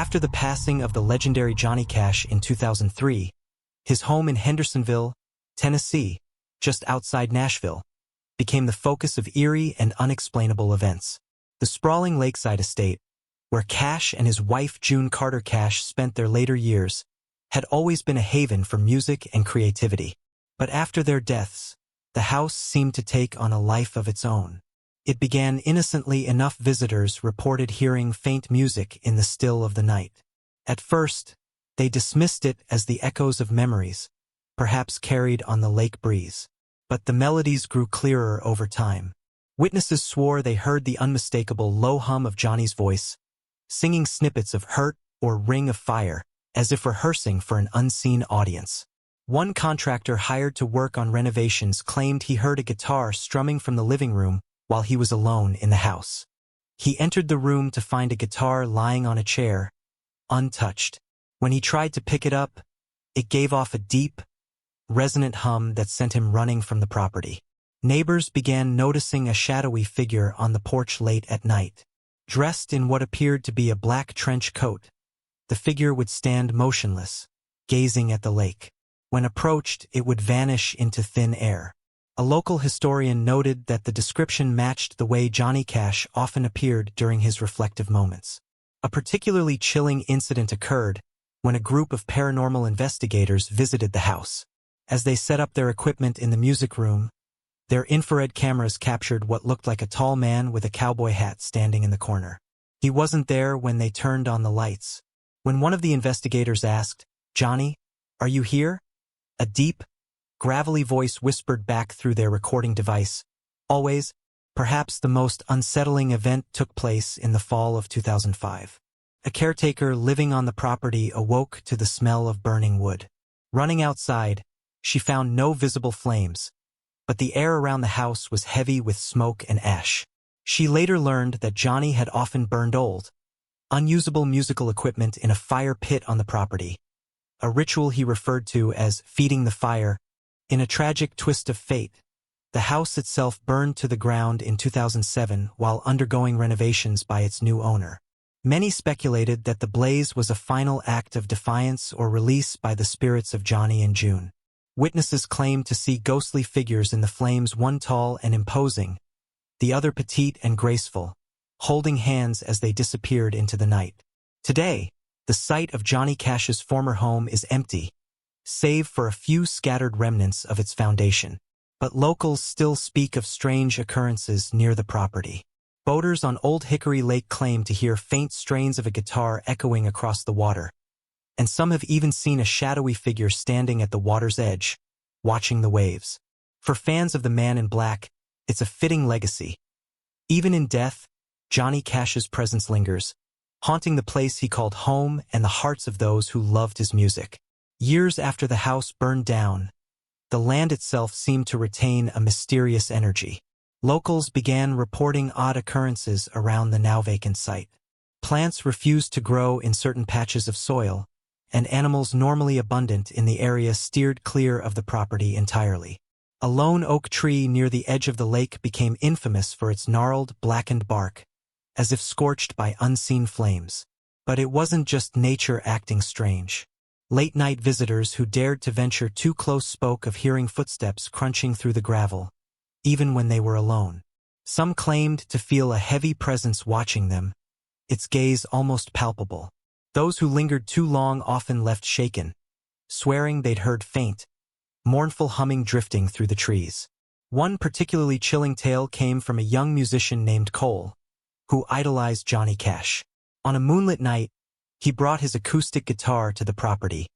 After the passing of the legendary Johnny Cash in 2003, his home in Hendersonville, Tennessee, just outside Nashville, became the focus of eerie and unexplainable events. The sprawling lakeside estate, where Cash and his wife June Carter Cash spent their later years, had always been a haven for music and creativity. But after their deaths, the house seemed to take on a life of its own. It began innocently enough. Visitors reported hearing faint music in the still of the night. At first, they dismissed it as the echoes of memories, perhaps carried on the lake breeze. But the melodies grew clearer over time. Witnesses swore they heard the unmistakable low hum of Johnny's voice, singing snippets of Hurt or Ring of Fire, as if rehearsing for an unseen audience. One contractor hired to work on renovations claimed he heard a guitar strumming from the living room while he was alone in the house. He entered the room to find a guitar lying on a chair, untouched. When he tried to pick it up, it gave off a deep, resonant hum that sent him running from the property. Neighbors began noticing a shadowy figure on the porch late at night. Dressed in what appeared to be a black trench coat, the figure would stand motionless, gazing at the lake. When approached, it would vanish into thin air. A local historian noted that the description matched the way Johnny Cash often appeared during his reflective moments. A particularly chilling incident occurred when a group of paranormal investigators visited the house. As they set up their equipment in the music room, their infrared cameras captured what looked like a tall man with a cowboy hat standing in the corner. He wasn't there when they turned on the lights. When one of the investigators asked, "Johnny, are you here?" a deep, gravelly voice whispered back through their recording device, "Always." Perhaps the most unsettling event took place in the fall of 2005. A caretaker living on the property awoke to the smell of burning wood. Running outside, she found no visible flames, but the air around the house was heavy with smoke and ash. She later learned that Johnny had often burned old, unusable musical equipment in a fire pit on the property, a ritual he referred to as feeding the fire. In a tragic twist of fate, the house itself burned to the ground in 2007 while undergoing renovations by its new owner. Many speculated that the blaze was a final act of defiance or release by the spirits of Johnny and June. Witnesses claimed to see ghostly figures in the flames, one tall and imposing, the other petite and graceful, holding hands as they disappeared into the night. Today, the site of Johnny Cash's former home is empty, save for a few scattered remnants of its foundation. But locals still speak of strange occurrences near the property. Boaters on Old Hickory Lake claim to hear faint strains of a guitar echoing across the water, and some have even seen a shadowy figure standing at the water's edge, watching the waves. For fans of the Man in Black, it's a fitting legacy. Even in death, Johnny Cash's presence lingers, haunting the place he called home and the hearts of those who loved his music. Years after the house burned down, the land itself seemed to retain a mysterious energy. Locals began reporting odd occurrences around the now vacant site. Plants refused to grow in certain patches of soil, and animals normally abundant in the area steered clear of the property entirely. A lone oak tree near the edge of the lake became infamous for its gnarled, blackened bark, as if scorched by unseen flames. But it wasn't just nature acting strange. Late-night visitors who dared to venture too close spoke of hearing footsteps crunching through the gravel, even when they were alone. Some claimed to feel a heavy presence watching them, its gaze almost palpable. Those who lingered too long often left shaken, swearing they'd heard faint, mournful humming drifting through the trees. One particularly chilling tale came from a young musician named Cole, who idolized Johnny Cash. On a moonlit night, he brought his acoustic guitar to the property,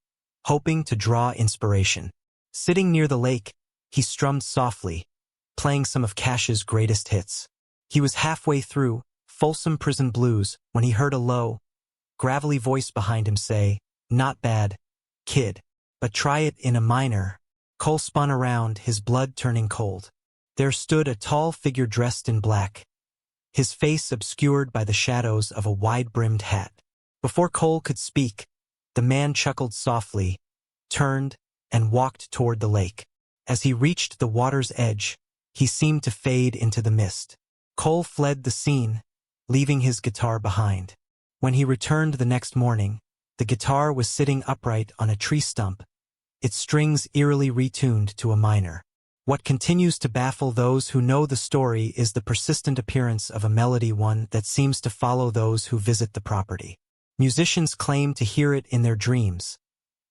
hoping to draw inspiration. Sitting near the lake, he strummed softly, playing some of Cash's greatest hits. He was halfway through Folsom Prison Blues when he heard a low, gravelly voice behind him say, "Not bad, kid, but try it in a minor." Cole spun around, his blood turning cold. There stood a tall figure dressed in black, his face obscured by the shadows of a wide-brimmed hat. Before Cole could speak, the man chuckled softly, turned, and walked toward the lake. As he reached the water's edge, he seemed to fade into the mist. Cole fled the scene, leaving his guitar behind. When he returned the next morning, the guitar was sitting upright on a tree stump, its strings eerily retuned to a minor. What continues to baffle those who know the story is the persistent appearance of a melody, one that seems to follow those who visit the property. Musicians claim to hear it in their dreams,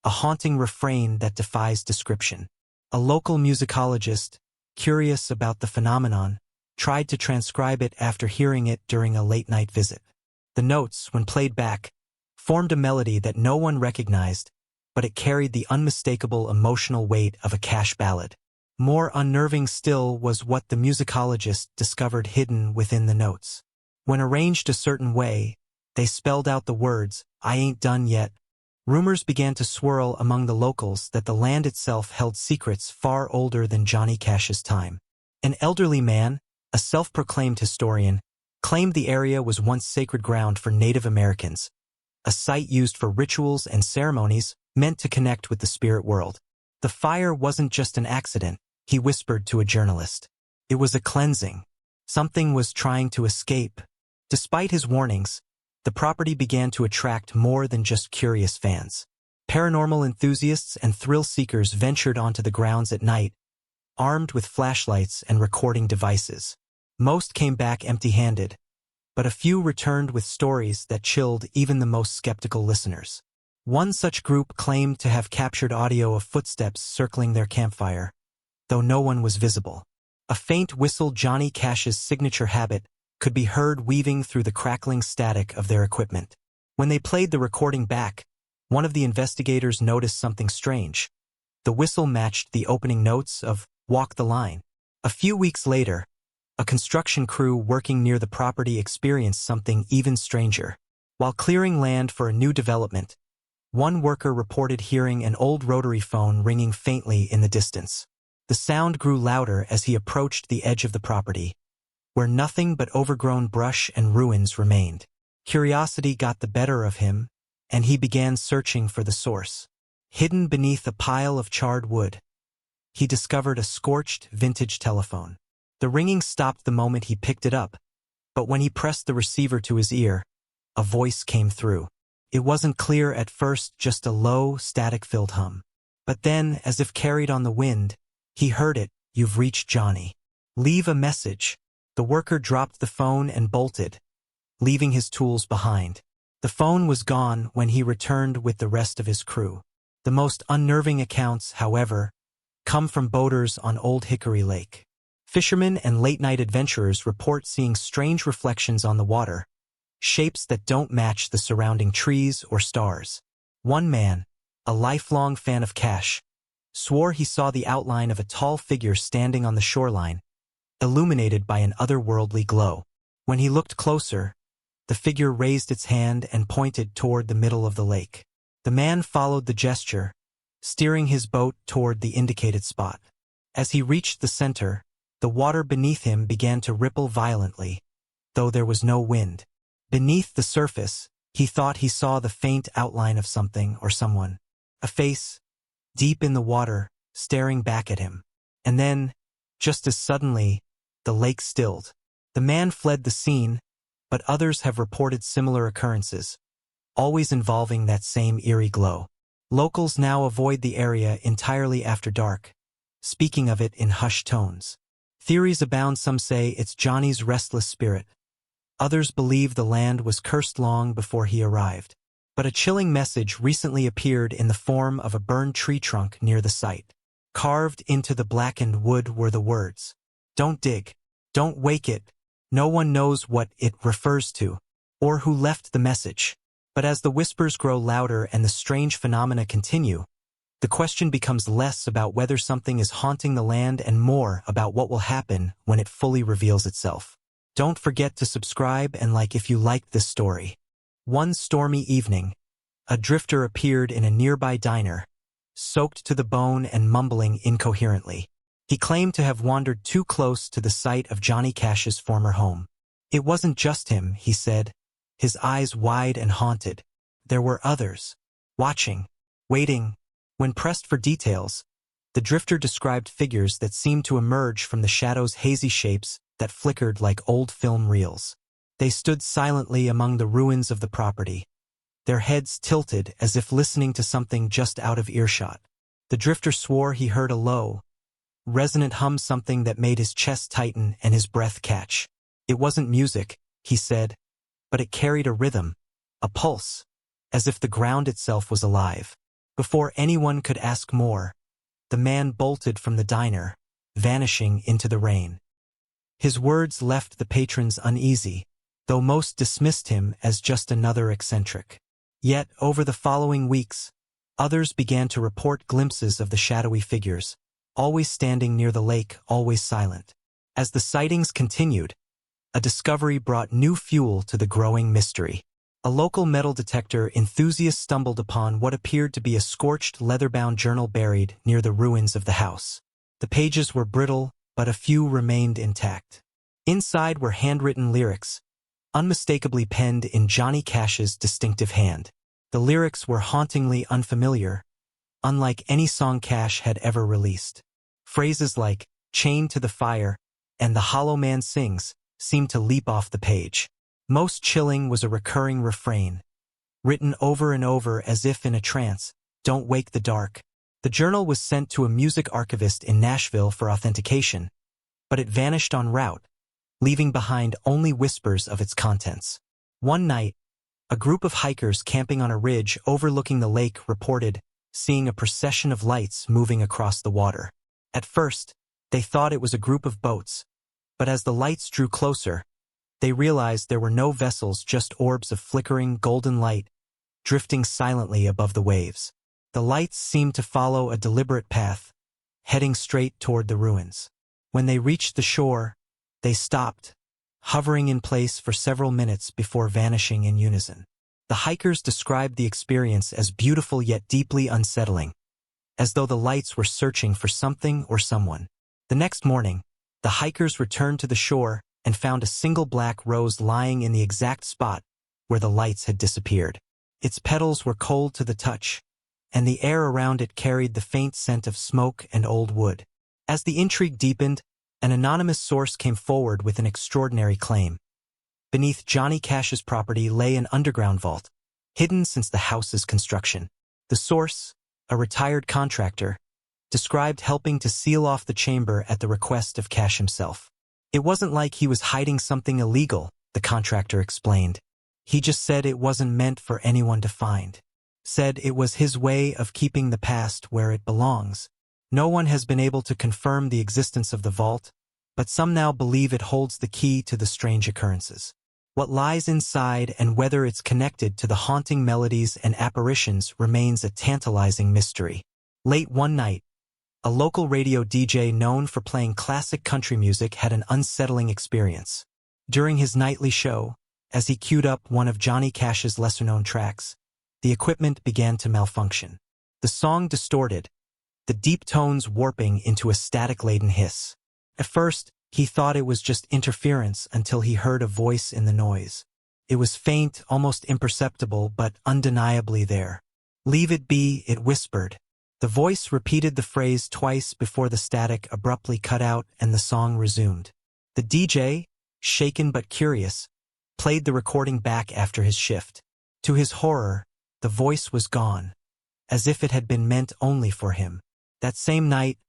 a haunting refrain that defies description. A local musicologist, curious about the phenomenon, tried to transcribe it after hearing it during a late-night visit. The notes, when played back, formed a melody that no one recognized, but it carried the unmistakable emotional weight of a cash ballad. More unnerving still was what the musicologist discovered hidden within the notes. When arranged a certain way, they spelled out the words, "I ain't done yet." Rumors began to swirl among the locals that the land itself held secrets far older than Johnny Cash's time. An elderly man, a self-proclaimed historian, claimed the area was once sacred ground for Native Americans, a site used for rituals and ceremonies meant to connect with the spirit world. The fire wasn't just an accident, he whispered to a journalist. It was a cleansing. Something was trying to escape. Despite his warnings, the property began to attract more than just curious fans. Paranormal enthusiasts and thrill-seekers ventured onto the grounds at night, armed with flashlights and recording devices. Most came back empty-handed, but a few returned with stories that chilled even the most skeptical listeners. One such group claimed to have captured audio of footsteps circling their campfire, though no one was visible. A faint whistle, Johnny Cash's signature habit, could be heard weaving through the crackling static of their equipment. When they played the recording back, one of the investigators noticed something strange. The whistle matched the opening notes of "Walk the Line." A few weeks later, a construction crew working near the property experienced something even stranger. While clearing land for a new development, one worker reported hearing an old rotary phone ringing faintly in the distance. The sound grew louder as he approached the edge of the property, where nothing but overgrown brush and ruins remained. Curiosity got the better of him, and he began searching for the source. Hidden beneath a pile of charred wood, he discovered a scorched, vintage telephone. The ringing stopped the moment he picked it up, but when he pressed the receiver to his ear, a voice came through. It wasn't clear at first, just a low, static-filled hum. But then, as if carried on the wind, he heard it. "You've reached Johnny. Leave a message." The worker dropped the phone and bolted, leaving his tools behind. The phone was gone when he returned with the rest of his crew. The most unnerving accounts, however, come from boaters on Old Hickory Lake. Fishermen and late-night adventurers report seeing strange reflections on the water, shapes that don't match the surrounding trees or stars. One man, a lifelong fan of Cash, swore he saw the outline of a tall figure standing on the shoreline, illuminated by an otherworldly glow. When he looked closer, the figure raised its hand and pointed toward the middle of the lake. The man followed the gesture, steering his boat toward the indicated spot. As he reached the center, the water beneath him began to ripple violently, though there was no wind. Beneath the surface, he thought he saw the faint outline of something or someone. A face, deep in the water, staring back at him. And then, just as suddenly, the lake stilled. The man fled the scene, but others have reported similar occurrences, always involving that same eerie glow. Locals now avoid the area entirely after dark, speaking of it in hushed tones. Theories abound. Some say it's Johnny's restless spirit. Others believe the land was cursed long before he arrived. But a chilling message recently appeared in the form of a burned tree trunk near the site. Carved into the blackened wood were the words, "Don't dig. Don't wake it." No one knows what it refers to, or who left the message. But as the whispers grow louder and the strange phenomena continue, the question becomes less about whether something is haunting the land and more about what will happen when it fully reveals itself. Don't forget to subscribe and like if you liked this story. One stormy evening, a drifter appeared in a nearby diner, soaked to the bone and mumbling incoherently. He claimed to have wandered too close to the site of Johnny Cash's former home. It wasn't just him, he said, his eyes wide and haunted. There were others, watching, waiting. When pressed for details, the drifter described figures that seemed to emerge from the shadows, hazy shapes that flickered like old film reels. They stood silently among the ruins of the property, their heads tilted as if listening to something just out of earshot. The drifter swore he heard a low, resonant hum, something that made his chest tighten and his breath catch. It wasn't music, he said, but it carried a rhythm, a pulse, as if the ground itself was alive. Before anyone could ask more, the man bolted from the diner, vanishing into the rain. His words left the patrons uneasy, though most dismissed him as just another eccentric. Yet, over the following weeks, others began to report glimpses of the shadowy figures, always standing near the lake, always silent. As the sightings continued, a discovery brought new fuel to the growing mystery. A local metal detector enthusiast stumbled upon what appeared to be a scorched leather-bound journal buried near the ruins of the house. The pages were brittle, but a few remained intact. Inside were handwritten lyrics, unmistakably penned in Johnny Cash's distinctive hand. The lyrics were hauntingly unfamiliar, unlike any song Cash had ever released. Phrases like, "chained to the fire," and "the hollow man sings," seemed to leap off the page. Most chilling was a recurring refrain, written over and over as if in a trance, "Don't wake the dark." The journal was sent to a music archivist in Nashville for authentication, but it vanished en route, leaving behind only whispers of its contents. One night, a group of hikers camping on a ridge overlooking the lake reported seeing a procession of lights moving across the water. At first, they thought it was a group of boats, but as the lights drew closer, they realized there were no vessels, just orbs of flickering golden light, drifting silently above the waves. The lights seemed to follow a deliberate path, heading straight toward the ruins. When they reached the shore, they stopped, hovering in place for several minutes before vanishing in unison. The hikers described the experience as beautiful yet deeply unsettling, as though the lights were searching for something or someone. The next morning, the hikers returned to the shore and found a single black rose lying in the exact spot where the lights had disappeared. Its petals were cold to the touch, and the air around it carried the faint scent of smoke and old wood. As the intrigue deepened, an anonymous source came forward with an extraordinary claim. Beneath Johnny Cash's property lay an underground vault, hidden since the house's construction. The source, a retired contractor, described helping to seal off the chamber at the request of Cash himself. It wasn't like he was hiding something illegal, the contractor explained. He just said it wasn't meant for anyone to find. Said it was his way of keeping the past where it belongs. No one has been able to confirm the existence of the vault, but some now believe it holds the key to the strange occurrences. What lies inside and whether it's connected to the haunting melodies and apparitions remains a tantalizing mystery. Late one night, a local radio DJ known for playing classic country music had an unsettling experience. During his nightly show, as he queued up one of Johnny Cash's lesser-known tracks, the equipment began to malfunction. The song distorted, the deep tones warping into a static-laden hiss. At first, he thought it was just interference until he heard a voice in the noise. It was faint, almost imperceptible, but undeniably there. "Leave it be," it whispered. The voice repeated the phrase twice before the static abruptly cut out and the song resumed. The DJ, shaken but curious, played the recording back after his shift. To his horror, the voice was gone, as if it had been meant only for him. That same night,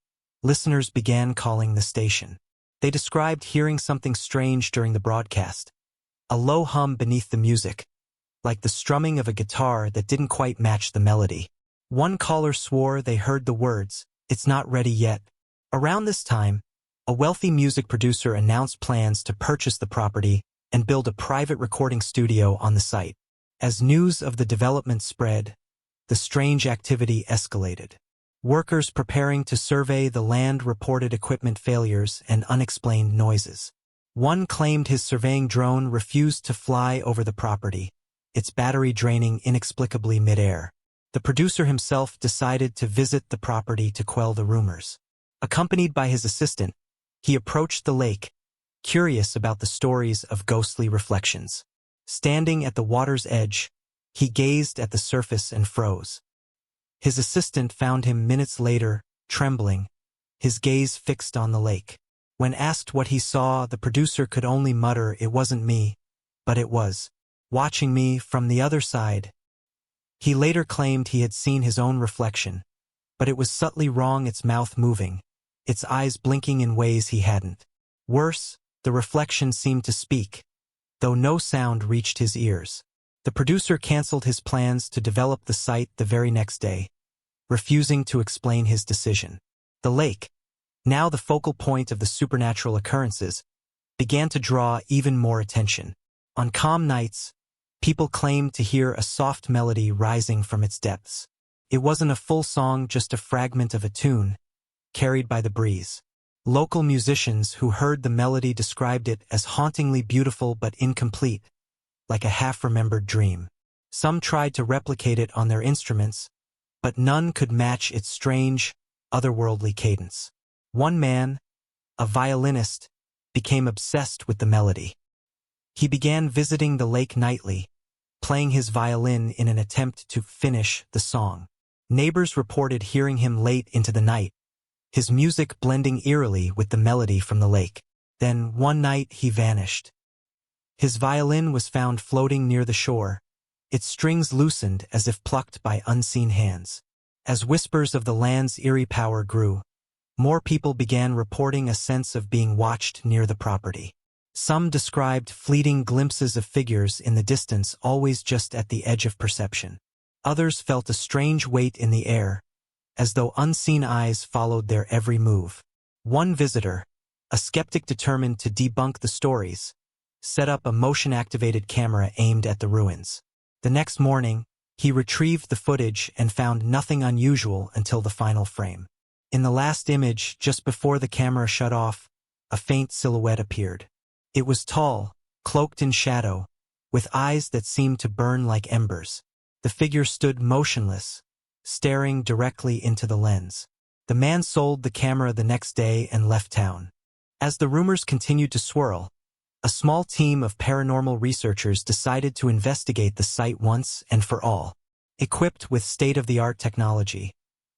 listeners began calling the station. They described hearing something strange during the broadcast, a low hum beneath the music, like the strumming of a guitar that didn't quite match the melody. One caller swore they heard the words, "It's not ready yet." Around this time, a wealthy music producer announced plans to purchase the property and build a private recording studio on the site. As news of the development spread, the strange activity escalated. Workers preparing to survey the land reported equipment failures and unexplained noises. One claimed his surveying drone refused to fly over the property, its battery draining inexplicably midair. The producer himself decided to visit the property to quell the rumors. Accompanied by his assistant, he approached the lake, curious about the stories of ghostly reflections. Standing at the water's edge, he gazed at the surface and froze. His assistant found him minutes later, trembling, his gaze fixed on the lake. When asked what he saw, the producer could only mutter, "It wasn't me," but it was watching me from the other side. He later claimed he had seen his own reflection, but it was subtly wrong, its mouth moving, its eyes blinking in ways he hadn't. Worse, the reflection seemed to speak, though no sound reached his ears. The producer canceled his plans to develop the site the very next day, refusing to explain his decision. The lake, now the focal point of the supernatural occurrences, began to draw even more attention. On calm nights, people claimed to hear a soft melody rising from its depths. It wasn't a full song, just a fragment of a tune, carried by the breeze. Local musicians who heard the melody described it as hauntingly beautiful but incomplete, like a half-remembered dream. Some tried to replicate it on their instruments, but none could match its strange, otherworldly cadence. One man, a violinist, became obsessed with the melody. He began visiting the lake nightly, playing his violin in an attempt to finish the song. Neighbors reported hearing him late into the night, his music blending eerily with the melody from the lake. Then, one night, he vanished. His violin was found floating near the shore, its strings loosened as if plucked by unseen hands. As whispers of the land's eerie power grew, more people began reporting a sense of being watched near the property. Some described fleeting glimpses of figures in the distance, always just at the edge of perception. Others felt a strange weight in the air, as though unseen eyes followed their every move. One visitor, a skeptic determined to debunk the stories, set up a motion-activated camera aimed at the ruins. The next morning, he retrieved the footage and found nothing unusual until the final frame. In the last image, just before the camera shut off, a faint silhouette appeared. It was tall, cloaked in shadow, with eyes that seemed to burn like embers. The figure stood motionless, staring directly into the lens. The man sold the camera the next day and left town. As the rumors continued to swirl, a small team of paranormal researchers decided to investigate the site once and for all. Equipped with state-of-the-art technology,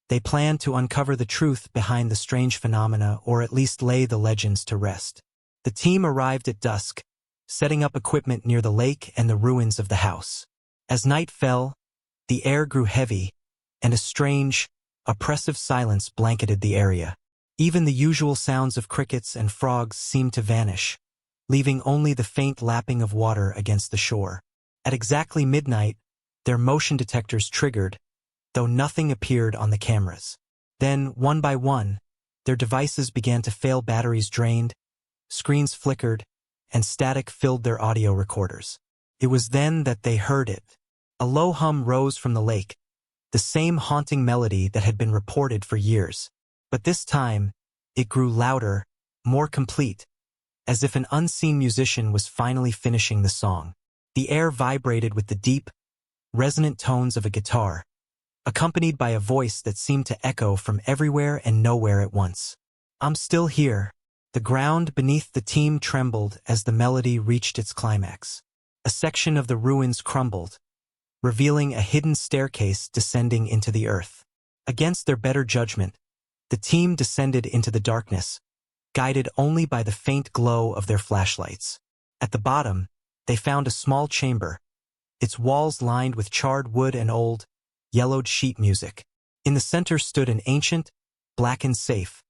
they planned to uncover the truth behind the strange phenomena, or at least lay the legends to rest. The team arrived at dusk, setting up equipment near the lake and the ruins of the house. As night fell, the air grew heavy, and a strange, oppressive silence blanketed the area. Even the usual sounds of crickets and frogs seemed to vanish, leaving only the faint lapping of water against the shore. At exactly midnight, their motion detectors triggered, though nothing appeared on the cameras. Then, one by one, their devices began to fail. Batteries drained, screens flickered, and static filled their audio recorders. It was then that they heard it. A low hum rose from the lake, the same haunting melody that had been reported for years. But this time, it grew louder, more complete, as if an unseen musician was finally finishing the song. The air vibrated with the deep, resonant tones of a guitar, accompanied by a voice that seemed to echo from everywhere and nowhere at once. "I'm still here." The ground beneath the team trembled as the melody reached its climax. A section of the ruins crumbled, revealing a hidden staircase descending into the earth. Against their better judgment, the team descended into the darkness, guided only by the faint glow of their flashlights. At the bottom, they found a small chamber, its walls lined with charred wood and old, yellowed sheet music. In the center stood an ancient, blackened safe,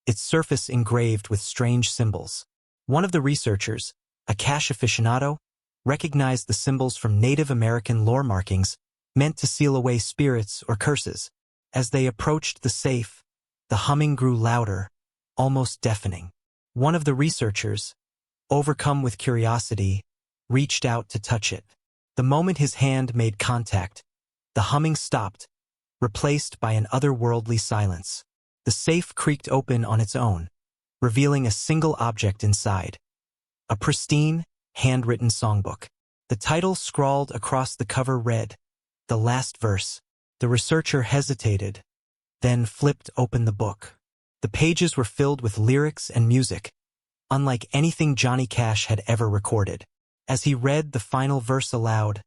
its surface engraved with strange symbols. One of the researchers, a cache aficionado, recognized the symbols from Native American lore markings meant to seal away spirits or curses. As they approached the safe, the humming grew louder, almost deafening. One of the researchers, overcome with curiosity, reached out to touch it. The moment his hand made contact, the humming stopped, replaced by an otherworldly silence. The safe creaked open on its own, revealing a single object inside: a pristine, handwritten songbook. The title scrawled across the cover read, "The Last Verse." The researcher hesitated, then flipped open the book. The pages were filled with lyrics and music, unlike anything Johnny Cash had ever recorded. As he read the final verse aloud,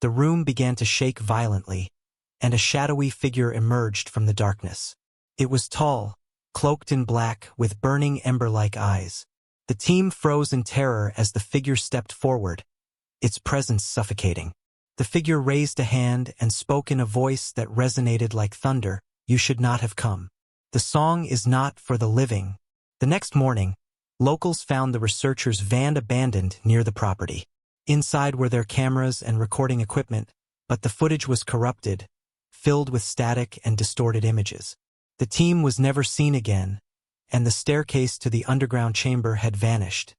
the room began to shake violently, and a shadowy figure emerged from the darkness. It was tall, cloaked in black, with burning ember-like eyes. The team froze in terror as the figure stepped forward, its presence suffocating. The figure raised a hand and spoke in a voice that resonated like thunder, "You should not have come. The song is not for the living." The next morning, locals found the researchers' van abandoned near the property. Inside were their cameras and recording equipment, but the footage was corrupted, filled with static and distorted images. The team was never seen again, and the staircase to the underground chamber had vanished,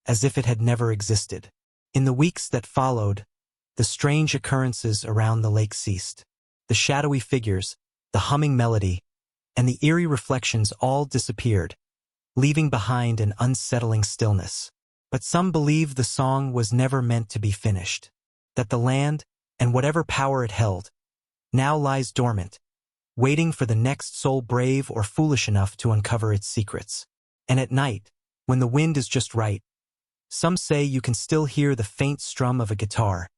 as if it had never existed. In the weeks that followed, the strange occurrences around the lake ceased. The shadowy figures, the humming melody, and the eerie reflections all disappeared, leaving behind an unsettling stillness. But some believe the song was never meant to be finished, that the land, and whatever power it held, now lies dormant, waiting for the next soul brave or foolish enough to uncover its secrets. And at night, when the wind is just right, some say you can still hear the faint strum of a guitar,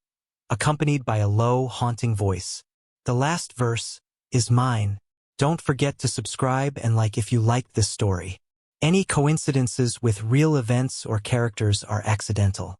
accompanied by a low, haunting voice. The last verse is mine. Don't forget to subscribe and like if you liked this story. Any coincidences with real events or characters are accidental.